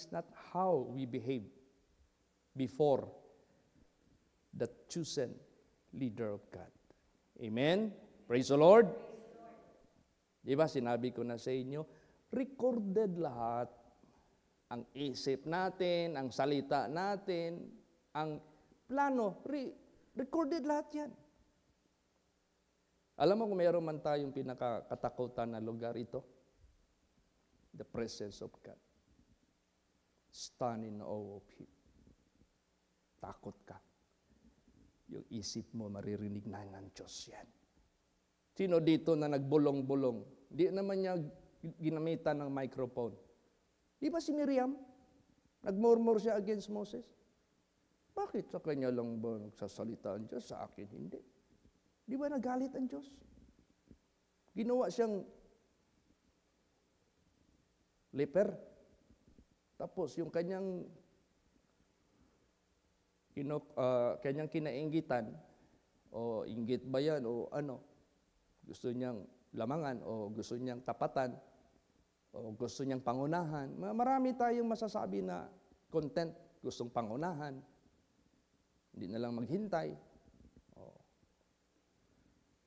not how we behave before the chosen leader of God. Amen? Praise the Lord. Diba, sinabi ko na sa inyo, recorded lahat. Ang isip natin, ang salita natin, ang plano, recorded lahat yan. Alam mo kung mayroon man tayong pinakakatakutan na lugar ito? The presence of God. Stand in awe of Him. Takot ka. Yung isip mo maririnig na ng Diyos yan. Sino dito na nagbulong-bulong? Di naman niya ginamitan ng microphone. Di ba si Miriam? Nagmurmur siya against Moses. Bakit sa kanya lang ba nagsasalita ang Diyos? Sa akin, hindi. Di ba nagalit ang Diyos? Ginawa siyang leper. Tapos yung kanyang kinainggitan, o inggit ba yan, o ano, gusto niyang lamangan, o gusto niyang tapatan, o gusto niyang pangunahan. Marami tayong masasabi na content, gustong pangunahan. Hindi na lang maghintay. O.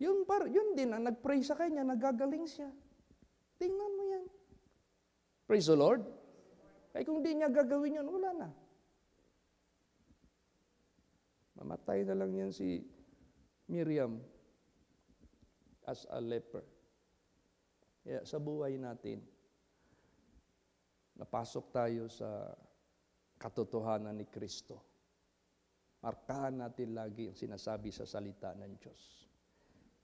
Yun din ang nag-pray sa kanya, nagagaling siya. Tingnan mo yan. Praise the Lord. Kaya kung di niya gagawin yun, wala na. Mamatay na lang yan si Miriam as a leper. Kaya sa buhay natin, napasok tayo sa katotohanan ni Kristo. Markahan natin lagi ang sinasabi sa salita ng Diyos.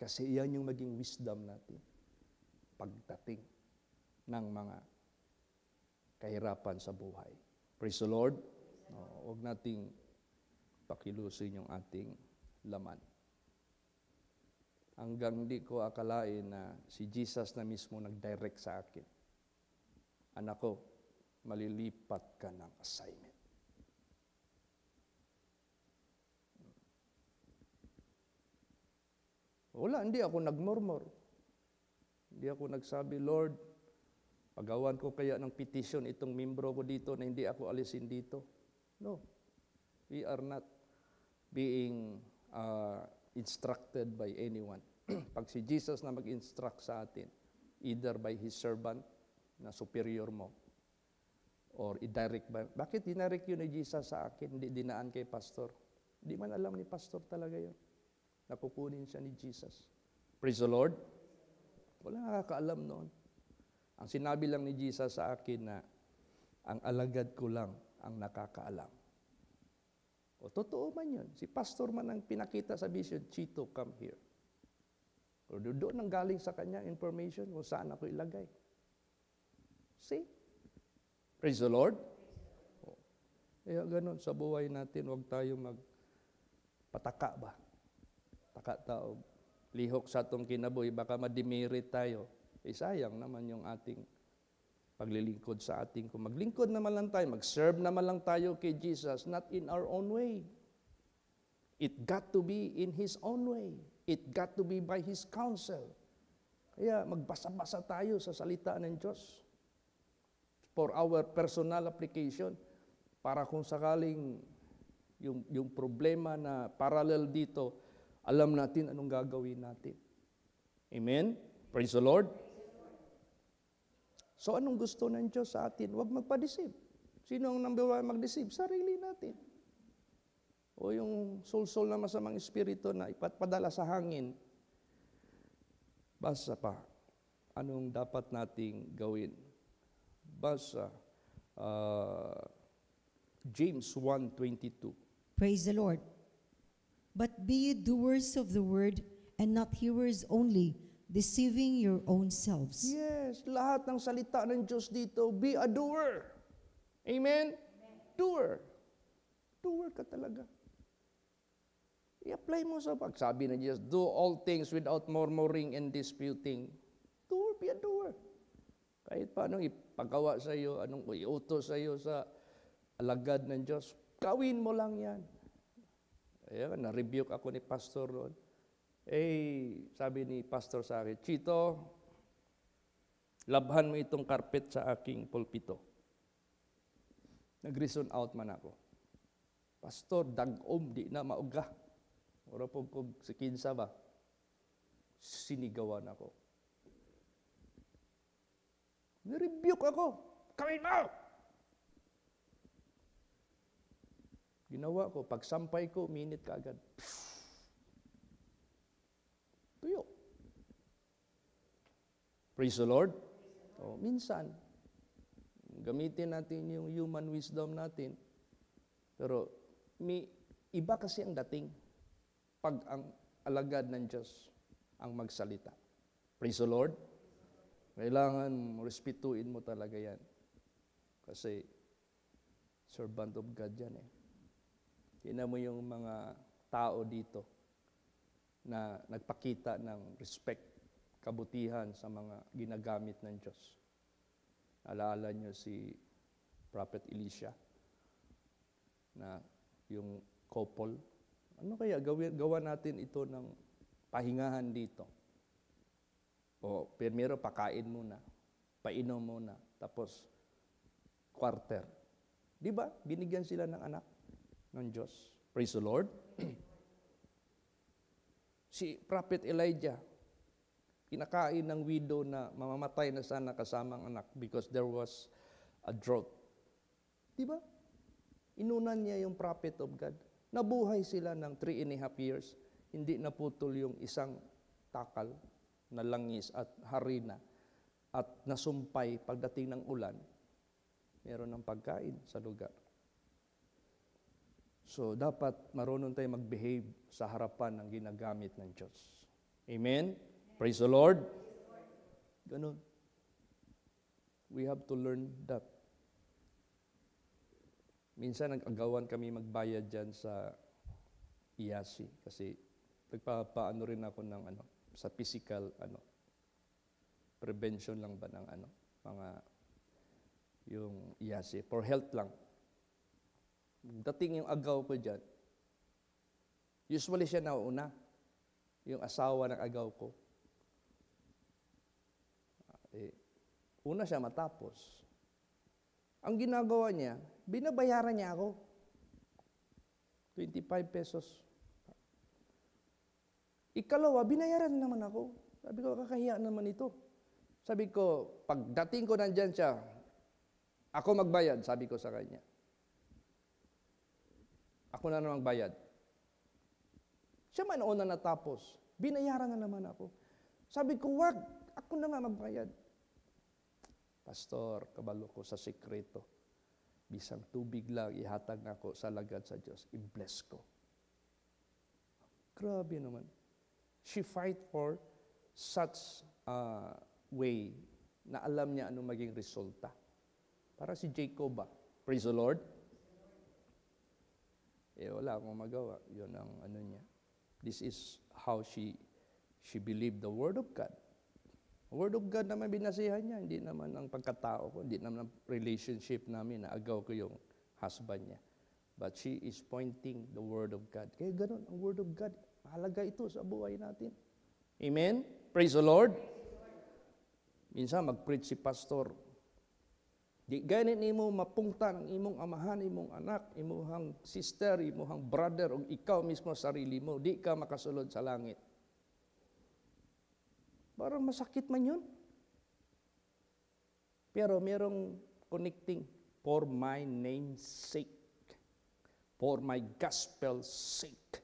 Kasi iyan yung maging wisdom natin pagdating ng mga kahirapan sa buhay. Praise the Lord. Huwag nating pakilusin yung ating laman. Hanggang di ko akalain na si Jesus na mismo nag-direct sa akin. Anak ko, malilipat ka ng assignment. Wala, hindi ako nagmurmur. Hindi ako nagsabi, Lord, pagawan ko kaya ng petition itong membro ko dito na hindi ako alisin dito. No. We are not being instructed by anyone. Pag si Jesus na mag-instruct sa atin, either by His servant na superior mo, or i-direct ba? Bakit dinirect yun ni Jesus sa akin, hindi dinaan kay pastor? Hindi man alam ni pastor talaga yun. Nakukunin siya ni Jesus. Praise the Lord. Wala nakakaalam noon. Ang sinabi lang ni Jesus sa akin na ang alagad ko lang ang nakakaalam. O totoo man yun. Si pastor man ang pinakita sa vision, Chito, come here. O doon ang galing sa kanya information kung saan ako ilagay. See? Praise the Lord. O. Kaya ganun, sa buhay natin, huwag tayo magpataka ba? Taka tao. lihok sa atong kinabuhi, baka ma-demerit tayo. Sayang naman yung ating paglilingkod sa ating. Kung maglingkod naman lang tayo, mag-serve naman lang tayo kay Jesus, not in our own way. It got to be in His own way. It got to be by His counsel. Kaya magbasa-basa tayo sa salita ng Diyos for our personal application, para kung sakaling yung problema na parallel dito, alam natin anong gagawin natin. Amen? Praise the Lord. So anong gusto ng Diyos sa atin? Huwag magpa-deceive. Sino ang number one mag-deceive? Sarili natin. O yung soul na masamang espiritu na ipatpadala sa hangin. Basa pa. Anong dapat nating gawin? Basa. James 1:22. Praise the Lord. But be ye doers of the word, and not hearers only, deceiving your own selves. Yes, lahat ng salita ng Diyos dito, be a doer. Amen? Doer. Doer ka talaga. I-apply mo sa pagsabi ng Diyos, do all things without murmuring and disputing. Doer, be a doer. Kahit paano ipagawa sa iyo, anong iutos sa iyo sa alagad ng Diyos, gawin mo lang yan. Ayan, na-rebuke ako ni Pastor Ron. Sabi ni Pastor sa akin, Chito, labhan mo itong carpet sa aking pulpito. Nag-reason out man ako. Pastor, dag-om, di na mauga. Ora po kung si Kinsa ba, sinigawan ako. Nirebuke ako. Kawin mo! Ginawa ko, pagsampay ko, minute ka agad. Tuyo. Praise the Lord. Minsan, gamitin natin yung human wisdom natin. Pero, iba kasi ang dating pag ang alagad ng Diyos ang magsalita. Praise the Lord. Kailangan respetuin mo talaga yan. Kasi, servant of God yan eh. Tingnan mo yung mga tao dito na nagpakita ng respect, kabutihan sa mga ginagamit ng Diyos. Alala niyo si Prophet Elisha na yung couple. Ano kaya gawa natin ito ng pahingahan dito? O primero pakain muna, painom muna, tapos quarter. Di ba? Binigyan sila ng anak ng Diyos. Praise the Lord. Si Prophet Elijah, kinakain ng widow na mamamatay na sana kasamang anak because there was a drought. Di ba? Inunan niya yung prophet of God. Nabuhay sila ng 3.5 years. Hindi naputol yung isang takal na langis at harina at nasumpay pagdating ng ulan. Meron ng pagkain sa lugar. So, dapat marunong tayo mag-behave sa harapan ng ginagamit ng Diyos. Amen? Praise the Lord. Ganun. We have to learn that. Minsan, nag-agawan kami magbayad dyan sa IASI kasi nagpapaano rin ako ng sa physical, prevention lang ba ng mga yung IASI. For health lang. Dating yung agaw ko dyan, usually siya nauna, yung asawa ng agaw ko. Una siya matapos. Ang ginagawa niya, binabayaran niya ako. 25 pesos. Ikalawa, binayaran naman ako. Sabi ko, kakahiya naman ito. Sabi ko, pagdating ko nandyan siya, ako magbayad, sabi ko sa kanya. Ako na namang bayad. Siya man una natapos. Binayaran na naman ako. Sabi ko, wag, ako na nga magbayad. Pastor, kabalo ko sa sikreto. Bisang tubig lang, ihatag na ako sa lagad sa Diyos. I-bless ko. Grabe naman. She fight for such a way na alam niya anong maging resulta. Para si Jacob ba? Praise the Lord. Wala akong magawa. Yun ang niya. This is how she She believed the Word of God. The Word of God naman binasihan niya, hindi naman ang pagkatao ko, hindi naman ang relationship namin na agaw ko yung husband niya. But she is pointing the Word of God. Kaya ganun, ang Word of God, mahalaga ito sa buhay natin. Amen? Praise the Lord. Minsan mag-preach si pastor. Di ganit nimo mapungtan ang imong amahan, imong anak, imong sister, imong brother, o ikaw mismo sarili mo. Di ka makasulod sa langit. Parang masakit man yun. Pero merong connecting, for my name's sake, for my gospel's sake.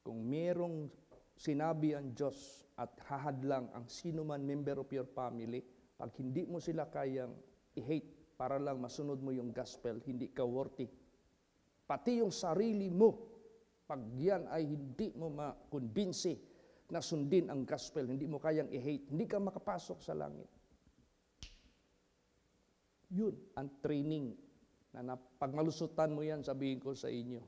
Kung merong sinabi ang Diyos at hahadlang ang sino man member of your family, pag hindi mo sila kayang i-hate para lang masunod mo yung gospel, hindi ka worthy. Pati yung sarili mo, pag yan ay hindi mo makonbinsi na sundin ang gospel, hindi mo kayang i-hate, hindi ka makapasok sa langit. Yun ang training na pag malusutan mo yan, sabihin ko sa inyo,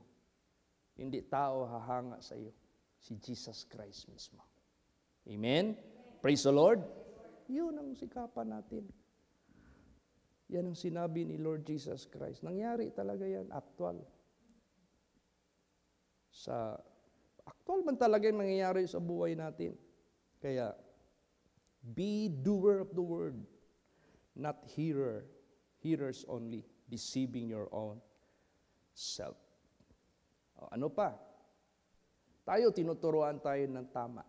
hindi tao hahanga sa iyo, si Jesus Christ mismo. Amen? Praise the Lord. Yun ang sikapan natin. Yan ang sinabi ni Lord Jesus Christ. Nangyari talaga yan, actual. Actual man talaga yung nangyayari sa buhay natin. Kaya, be doer of the word, not hearers only, deceiving your own self. Ano pa? Tayo, tinuturoan tayo ng tama.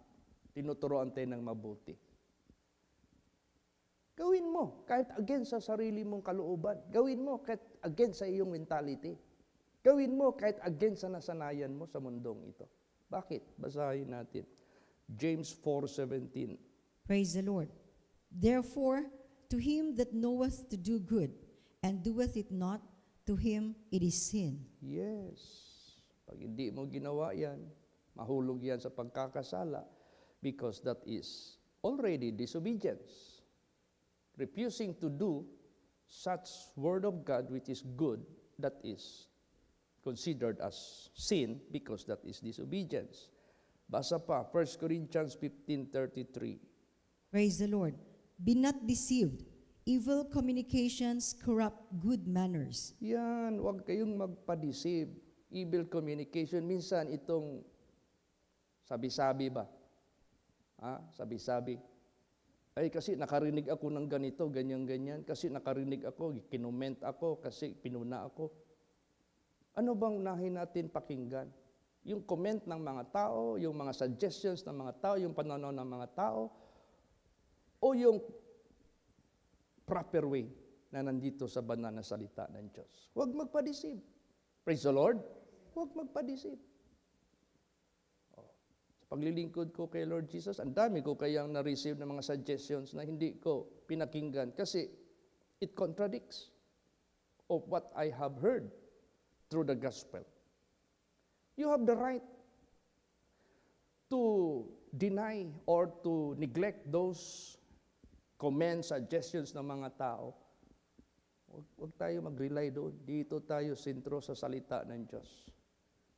Tinuturoan tayo ng mabuti. Gawin mo, kahit against sa sarili mong kalooban. Gawin mo, kahit against sa iyong mentality. Gawin mo, kahit against sa nasanayan mo sa mundong ito. Bakit? Basahin natin. James 4:17. Praise the Lord. Therefore, to him that knoweth to do good, and doeth it not, to him it is sin. Yes. Pag hindi mo ginawa yan, mahulog yan sa pagkakasala, because that is already disobedience. Refusing to do such word of God which is good, that is considered as sin because that is disobedience. Basa pa, 1 Corinthians 15:33. Praise the Lord. Be not deceived. Evil communications corrupt good manners. Yan, huwag kayong magpa-deceive. Evil communication, minsan itong sabi-sabi ba? Sabi-sabi. Ay, kasi nakarinig ako ng ganito, ganyan-ganyan. Kasi nakarinig ako, kinument ako, kasi pinuna ako. Ano bang unahin natin pakinggan? Yung comment ng mga tao, yung mga suggestions ng mga tao, yung pananaw ng mga tao, o yung proper way na nandito sa banal na salita ng Diyos. Huwag magpa-deceive. Praise the Lord. Huwag magpa-deceive. Sa paglilingkod ko kay Lord Jesus, ang dami ko kayang na-receive ng mga suggestions na hindi ko pinakinggan kasi it contradicts of what I have heard through the gospel. You have the right to deny or to neglect those comments, suggestions ng mga tao. Huwag tayo mag-rely doon. Dito tayo sentro sa salita ng Diyos.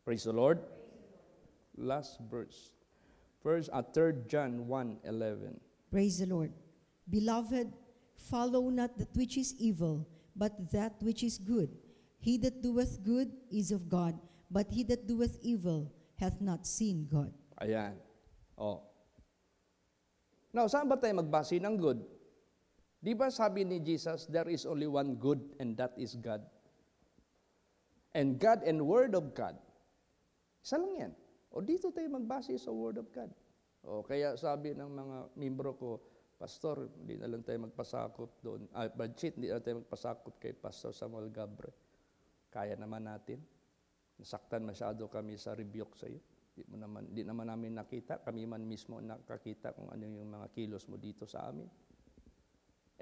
Praise the Lord. Last verse. 3 John 1:11. Praise the Lord. Beloved, follow not that which is evil, but that which is good. He that doeth good is of God, but he that doeth evil hath not seen God. Ayan. Now, saan ba tayo magbase ng good? Di ba sabi ni Jesus, there is only one good and that is God. And God and Word of God. Isa lang yan. O dito tayo magbase sa Word of God. O kaya sabi ng mga membro ko, Pastor, hindi na lang tayo magpasakop doon. Budget, hindi na tayo magpasakop kay Pastor Samuel Gabre. Kaya naman natin. Nasaktan masyado kami sa rebuke sa iyo. Di naman namin nakita. Kami man mismo nakakita kung ano yung mga kilos mo dito sa amin.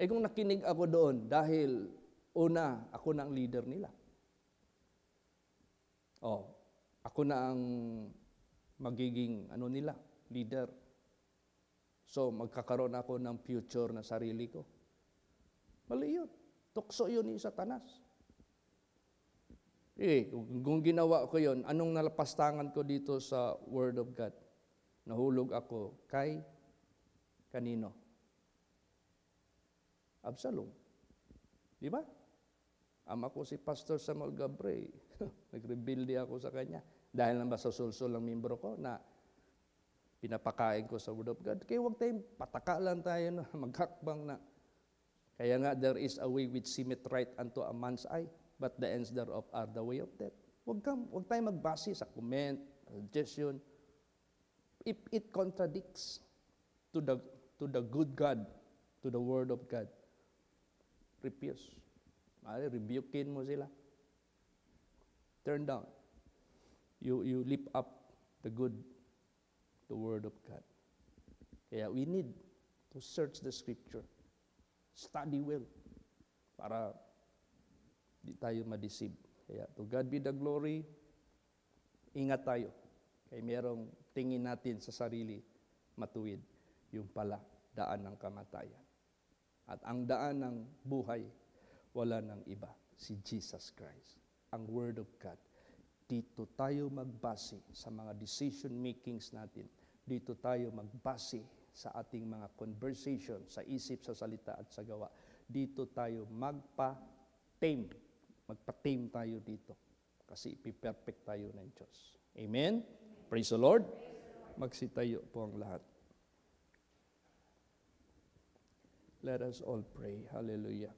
Kung nakinig ako doon, dahil una, ako na ang leader nila. Ako na ang magiging nila, leader. So, magkakaroon ako ng future na sarili ko. Mali yun. Tukso yun ni Satanas. Kung ginawa ko yun, anong nalapastangan ko dito sa Word of God? Nahulog ako kay kanino? Absalom. Di ba? Ama ko si Pastor Samuel Gabre. Nagrebelde ako sa kanya. Dahil lang ba sa sulsul ng membro ko na pinapakain ko sa Word of God. Kaya huwag tayong pataka lang tayo na maghakbang na. Kaya nga, there is a way which seemeth right unto a man's eye, but the ends thereof are the way of death. Huwag tayong magbase sa comment, suggestion. If it contradicts to the good God, to the Word of God, refuse. Rebukein mo sila. Turn down. You lift up the Word of God. Kaya we need to search the Scripture. Study well. Para di tayo ma-deceive. Kaya to God be the glory. Ingat tayo. Kaya merong tingin natin sa sarili matuwid. Yung pala, daan ng kamatayan. At ang daan ng buhay, wala nang iba. Si Jesus Christ. Ang Word of God. Dito tayo magbase sa mga decision makings natin. Dito tayo magbase sa ating mga conversation, sa isip, sa salita at sa gawa. Dito tayo magpa-tame. Magpa-tame tayo dito. Kasi ipiperfect tayo ng Diyos. Amen? Praise the Lord. Magsitayo po ang lahat. Let us all pray. Hallelujah.